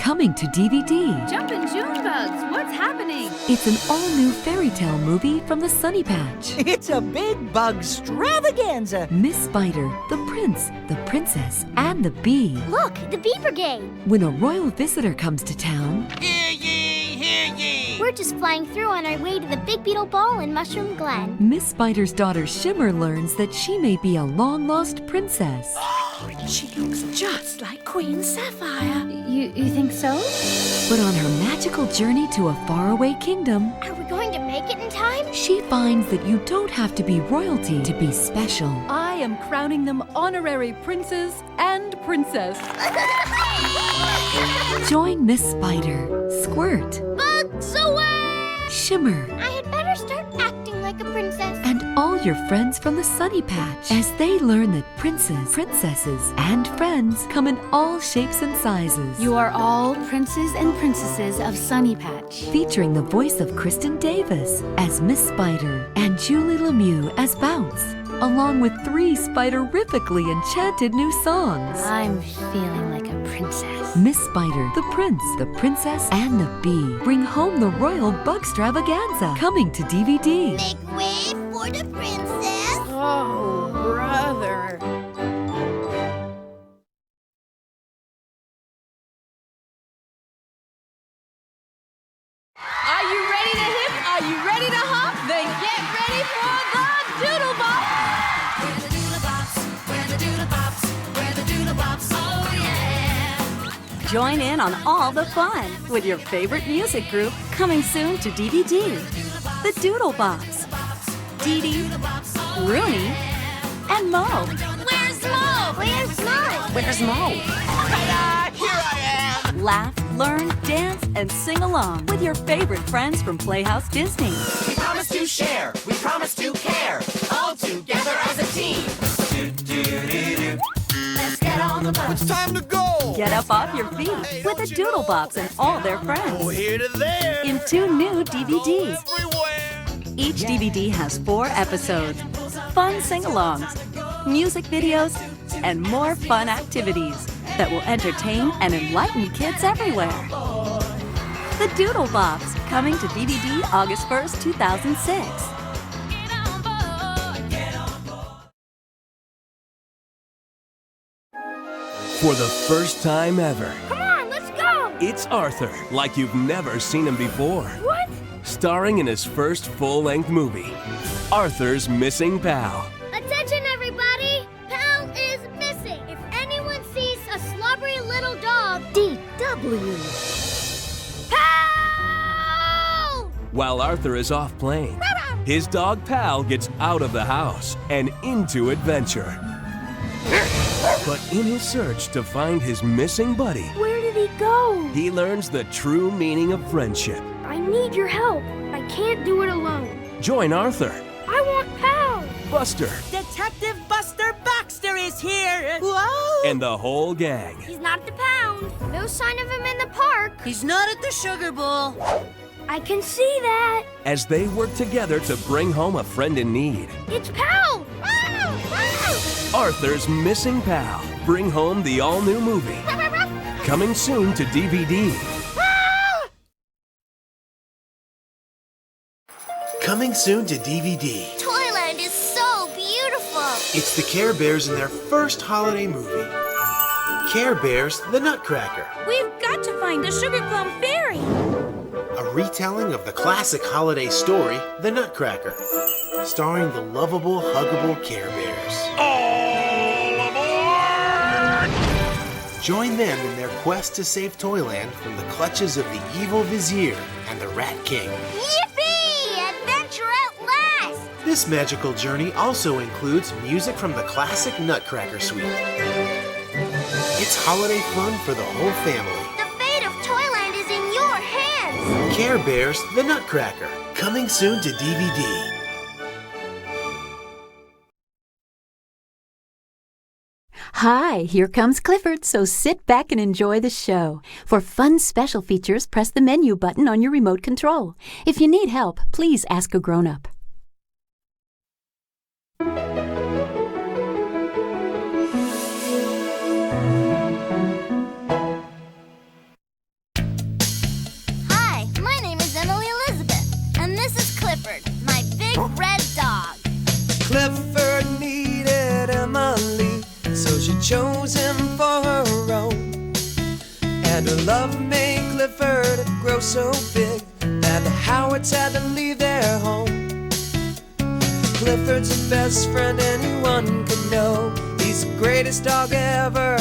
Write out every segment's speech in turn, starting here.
coming to DVD. Jumpin' June bugs, what's happening? It's an all-new fairy tale movie from the Sunny Patch. It's a big bug extravaganza. Miss Spider, the prince, the princess, and the bee. Look, the Bee Brigade. When a royal visitor comes to town, Hear ye, hear ye! We're just flying through on our way to the Big Beetle Ball in Mushroom Glen. Miss Spider's daughter Shimmer learns that she may be a long-lost princess. She looks just like Queen Sapphire. You think so? But on her magical journey to a faraway kingdom, Are we going to make it in time? she finds that you don't have to be royalty to be special. I am crowning them honorary princes and princess. Join Miss Spider, Squirt, Bugs away! Shimmer, I had better start acting like a princess. and all your friends from the Sunny Patch as they learn that princes, princesses, and friends come in all shapes and sizes. You are all princes and princesses of Sunny Patch. Featuring the voice of Kristen Davis as Miss Spider and Julie Lemieux as Bounce, along with 3 spiderifically enchanted new songs. I'm feeling like a princess. Miss Spider, the Prince, the Princess, and the Bee bring home the Royal Bugstravaganza, coming to DVD. Make way for the princess. Oh, brother. Are you ready to hip? Are you ready to hop? Then get ready for the Doodlebops! We're the Doodlebops, we're the Doodlebops, we're the Doodlebops, oh yeah! Join in on all the fun with your favorite music group, coming soon to DVD. The Doodlebops. Dee Dee, Rooney, and Mo. Where's Mo? Where's Mo? Where's Mo? Ta-da! Here I am! Laugh, learn, dance, and sing along with your favorite friends from Playhouse Disney. We promise to share, we promise to care, all together as a team. Do-do-do-do. Let's get on the bus. It's time to go! Get up off your feet with the Doodlebops and all their friends Here to there! in 2 new DVDs. Everywhere! Each DVD has 4 episodes, fun sing-alongs, music videos, and more fun activities that will entertain and enlighten kids everywhere. The Doodlebops, coming to DVD August 1st, 2006. For the first time ever, Come on, let's go. it's Arthur, like you've never seen him before. What? Starring in his first full-length movie, Arthur's Missing Pal. Attention, everybody. Pal is missing. If anyone sees a slobbery little dog, DW. Pal! While Arthur is off playing, his dog Pal gets out of the house and into adventure. But in his search to find his missing buddy, Where did he go? he learns the true meaning of friendship. I need your help. I can't do it alone. Join Arthur, I want Pal. Buster, Detective Buster Baxter is here. Whoa! and the whole gang He's not at the pound. No sign of him in the park. He's not at the Sugar Bowl. I can see that. as they work together to bring home a friend in need. It's Pal. Arthur's Missing Pal. Bring home the all-new movie. Coming soon to DVD. Coming soon to DVD. Toyland is so beautiful. It's the Care Bears in their first holiday movie. Care Bears, the Nutcracker. We've got to find the Sugar Plum Fairy. A retelling of the classic holiday story, The Nutcracker. Starring the lovable, huggable Care Bears. All aboard! Join them in their quest to save Toyland from the clutches of the evil Vizier and the Rat King. Yippee! Adventure at last! This magical journey also includes music from the classic Nutcracker suite. It's holiday fun for the whole family. The fate of Toyland is in your hands. Care Bears, the Nutcracker. Coming soon to DVD. Hi, here comes Clifford, so sit back and enjoy the show. For fun special features, press the menu button on your remote control. If you need help, please ask a grown-up. And her love made Clifford grow so big that the Howards had to leave their home. Clifford's the best friend anyone could know. He's the greatest dog ever,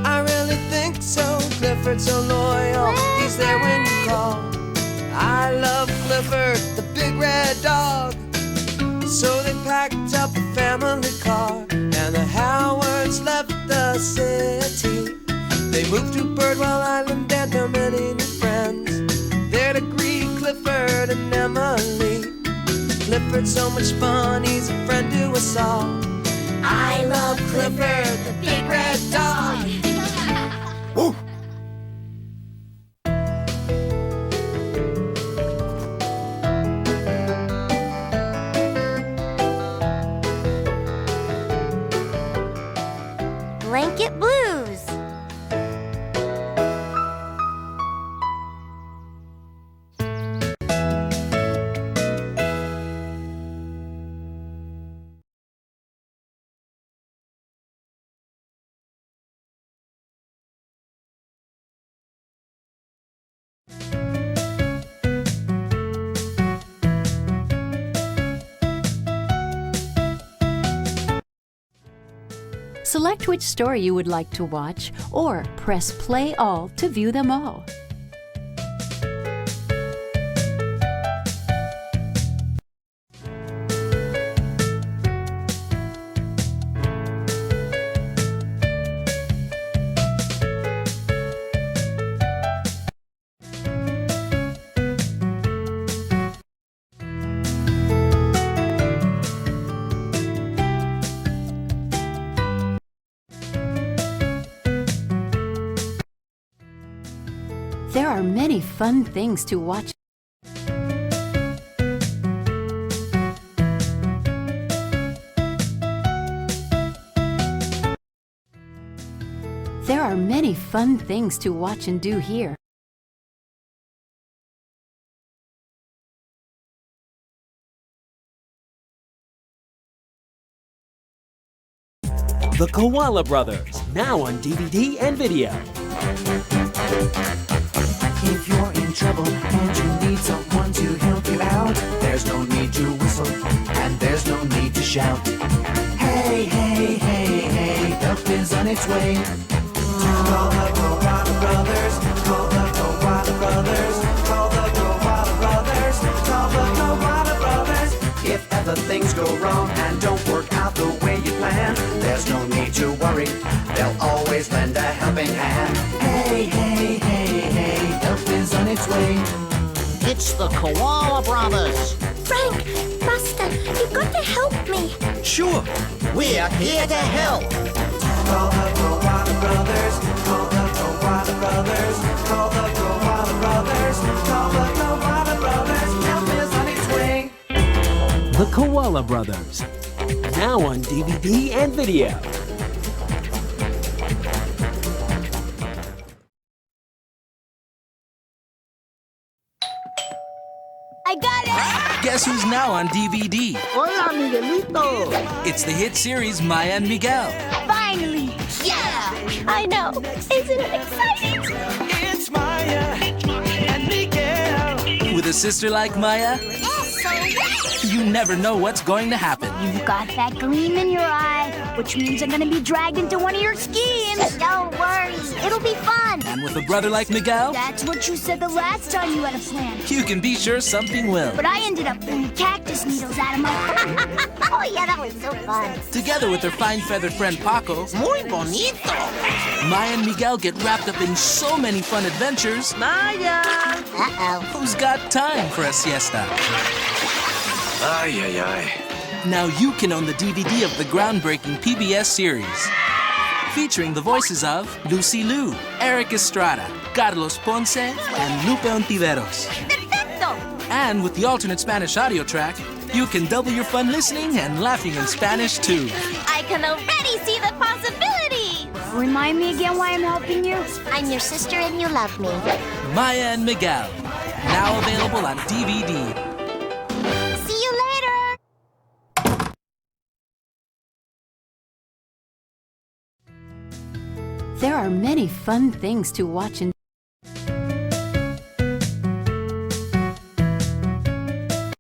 I really think so. Clifford's so loyal, he's there when you call. I love Clifford, the big red dog. So they packed up the family car, and the Howards left the city. They moved to Birdwell Island and their many new friends, there to greet Clifford and Emily. Clifford's so much fun, he's a friend to us all. I love Clifford, the big red dog. Woo! Blanket Blues. Select which story you would like to watch, or press play all to view them all. There are many fun things to watch. There are many fun things to watch and do here. The Koala Brothers, now on DVD and video. If you're in trouble and you need someone to help you out, there's no need to whistle and there's no need to shout. Hey, hey, hey, hey, help is on its way. Call the Koala Brothers, call the Koala Brothers, call the Koala Brothers, call the Koala Brothers. If ever things go wrong and don't work out the way you planned, there's no need to worry, they'll always lend a helping hand. Hey, hey, hey, hey, help is on its way. It's the Koala Brothers. Frank, Buster, you've got to help me. Sure, we're here to help. Call the Koala Brothers, call the Koala Brothers, call the Koala Brothers, call the Koala Brothers, help is on its way. The Koala Brothers, now on DVD and video. I got it! Guess who's now on DVD? Hola, Miguelito. It's the hit series Maya and Miguel. Finally! Yeah! I know. Isn't it exciting? It's Maya and Miguel. With a sister like Maya, It's so right. you never know what's going to happen. You've got that gleam in your eye, which means I'm gonna be dragged into one of your schemes. Don't worry. It'll be fun. And with a brother like Miguel, That's what you said the last time you had a plan. you can be sure something will. But I ended up throwing cactus needles at him. Oh, yeah, that was so fun. Together with their fine feathered friend Paco, Muy bonito. Maya and Miguel get wrapped up in so many fun adventures. Maya. Uh-oh. Who's got time for a siesta? Ay, ay, ay. Now you can own the DVD of the groundbreaking PBS series. Featuring the voices of Lucy Liu, Eric Estrada, Carlos Ponce, and Lupe Ontiveros. Perfecto. And with the alternate Spanish audio track, you can double your fun listening and laughing in Spanish too. I can already see the possibilities. Remind me again why I'm helping you? I'm your sister and you love me. Maya and Miguel, now available on DVD. See you later. There are many fun things to watch and